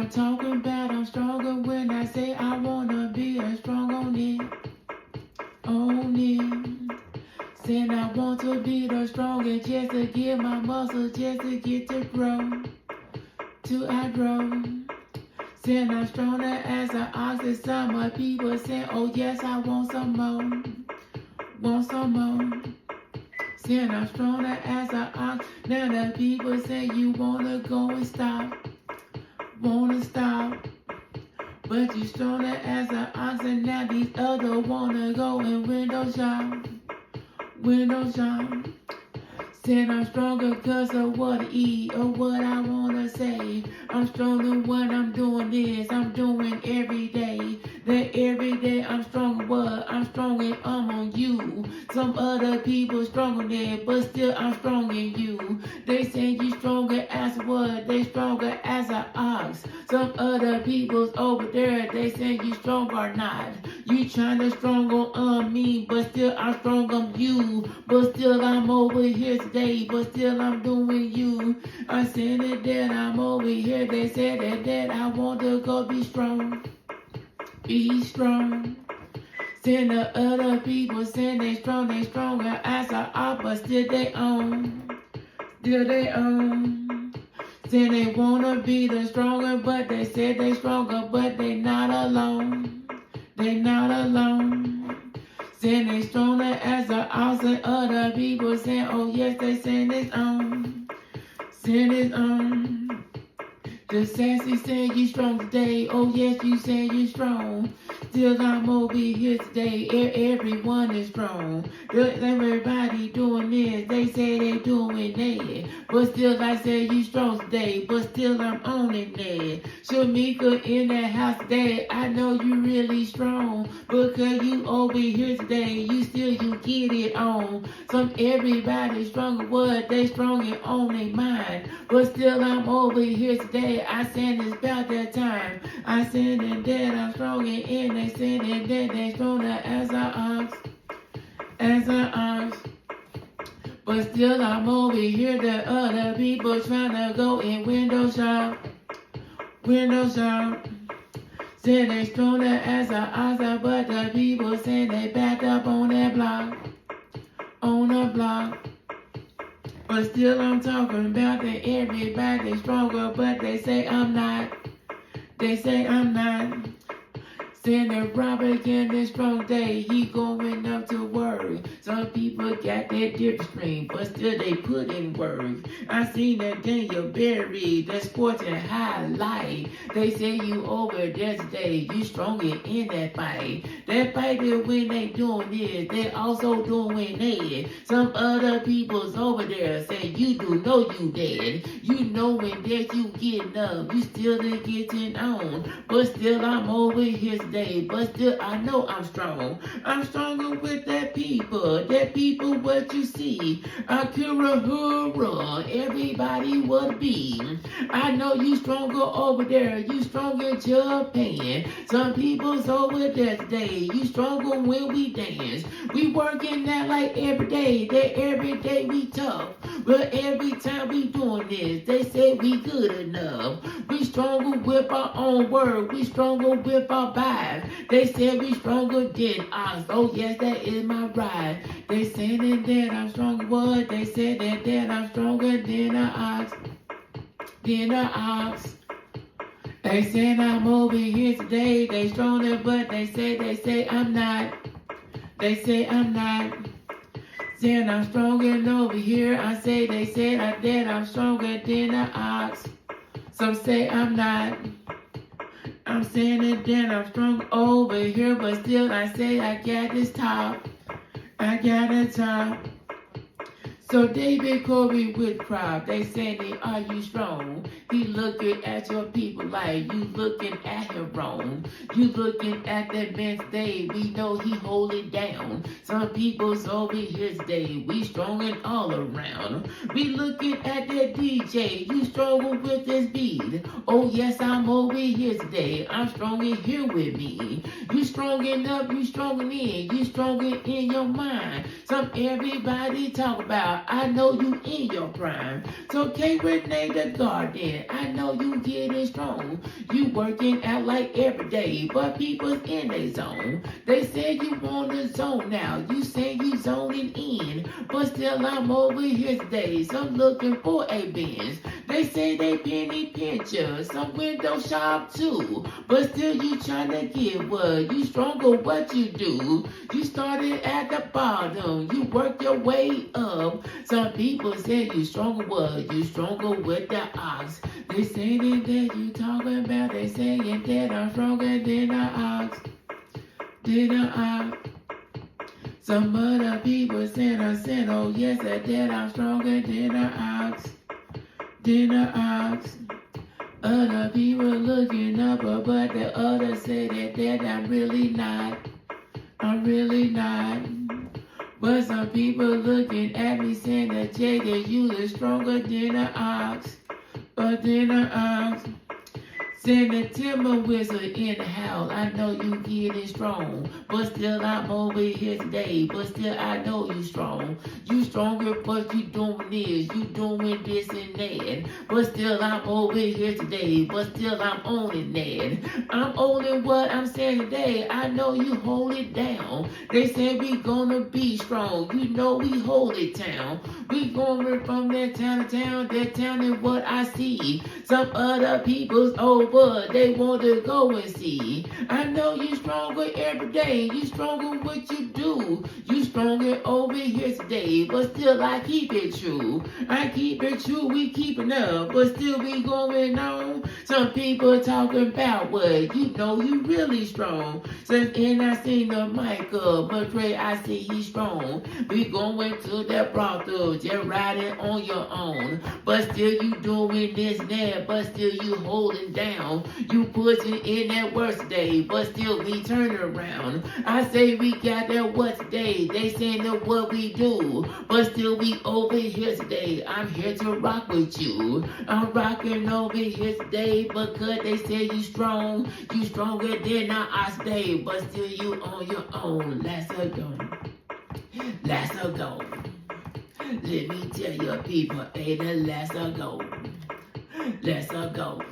I'm talking about I'm stronger when I say I wanna be a strong on it. On it. Said I want to be the strongest just to get my muscles, just to get to grow. Till I grow. Said I'm stronger as an ox, and some people say, oh yes, I want some more. Want some more. Said I'm stronger as an ox. Now the people say you wanna go and stop. Wanna stop. But you stronger as an ox, and now these other wanna go and window shop. Window shop. Said I'm stronger cause of what I eat or what I wanna say. I'm stronger when I'm doing this, I'm doing every day. That every day I'm stronger what? I'm stronger I'm on you. Some other people stronger than, but still I'm stronger than you. They say you stronger as what? They stronger as an ox. Some other people's over there, they say you strong or not. You tryna stronger on me, but still I'm strong on you. But still I'm over here today, but still I'm doing you. I said that I'm over here, they said that I want to go be strong. Be strong. Send the other people saying they stronger as a ox, but still they own. Still they own. Say they wanna be the stronger, but they said they stronger, but they not alone. They not alone. Say they stronger as a ox, and other people saying, oh yes, they saying it's on. Saying it's on. The sassy saying you strong today. Oh yes, you saying you strong. Still I'm over here today. Everyone is strong. Everybody doing this. They say they doing that. But still I say you strong today. But still I'm owning that. Shamika in that house today. I know you really strong. Because you over here today. You get it on. Some everybody stronger what? They strong and own their mind. But still I'm over here today. I said it's about that time. I said that I'm stronger and they said that they stronger as an ox. As an ox. But still I'm over here, the other people trying to go in window shop. Window shop. Said they stronger as an ox, but the people say they backed up on that block. On the block. But still I'm talking about that everybody's stronger, but they say I'm not. They say I'm not. Saying that Robert getting this strong day, he going up to work. Some people got that dip stream, but still they put in work. I seen that Daniel Berry, that sports and highlight. They say you over there today, you stronger in that fight. That fight that when they doing this, they also doing that. Some other people's over there say you do know you dead. You knowing that you getting up, you still getting on. But still I'm over here today, but still I know I'm strong. I'm stronger with that people what you see. Akira Hura, everybody would be. I know you stronger over there, you stronger in Japan. Some people's over there today, you stronger when we dance. We working that like every day, that every day we tough. But every time we doing this, they say we good enough. We stronger with our own word, we stronger with our vibe. They said we stronger than ox. Oh yes, that is my ride. They said that I'm stronger what? They said that I'm stronger than an ox. Than an ox. They said I'm over here today. They stronger, but they say I'm not. They say I'm not. Said I'm stronger than over here. I say they said that I'm stronger than an ox. Some say I'm not. I'm saying that I'm strong over here, but still I say I got this top. I got a top. So David Corey Woodcroft, they saying, are you strong? He looking at your people like you looking at him wrong. You looking at that man today, we know he hold it down. Some people's over here today, we strong and all around. We looking at that DJ, you stronger with this beat. Oh yes, I'm over here today, I'm stronger here with me. You strong enough, you stronger in, you stronger in your mind. Some everybody talk about, while. I know you in your prime. So can't rename the garden. I know you getting strong. You working out like every day, but people's in their zone. They say you want to zone now. You say you zoning in, but still I'm over here today. So I'm looking for a Benz. They say they penny pincher, some window shop too, but still you tryna get what? You stronger what you do. You started at the bottom, you work your way up. Some people say you stronger what? You stronger with the ox. They say that you talking about, they saying that I'm stronger than the ox. Than the ox. Some other people saying oh yes, that I'm stronger than the ox. Than the ox. Other people looking up, but the others say that I'm really not. I'm really not. But some people looking at me saying that that you is stronger than the ox. But than the ox. Send the timber whistle in the house. I know you getting strong, but still I'm over here today. But still I know you strong. You stronger, but you doing this, you doing this and that. But still I'm over here today. But still I'm owning that. I'm owning what I'm saying today. I know you hold it down. They say we gonna be strong. You know we hold it down. We going from that town to town. That town is what I see. Some other people's over. They want to go and see. I know you stronger every day. You stronger what you do. You stronger over here today. But still I keep it true. I keep it true. We keeping up. But still we going on. Some people talking about what you know you really strong. Since and I seen the Michael, but pray I see he's strong. We going to that brothel, just riding on your own. But still you doing this and that. But still you holding down. You pushing in that work today, but still we turn around. I say we got that what today. They saying that what we do, but still we over here today. I'm here to rock with you. I'm rocking over here today because they say you strong. You stronger than I stay, but still you on your own. Let's go. Let's go. Let me tell you people, hey, let's go. Let's go.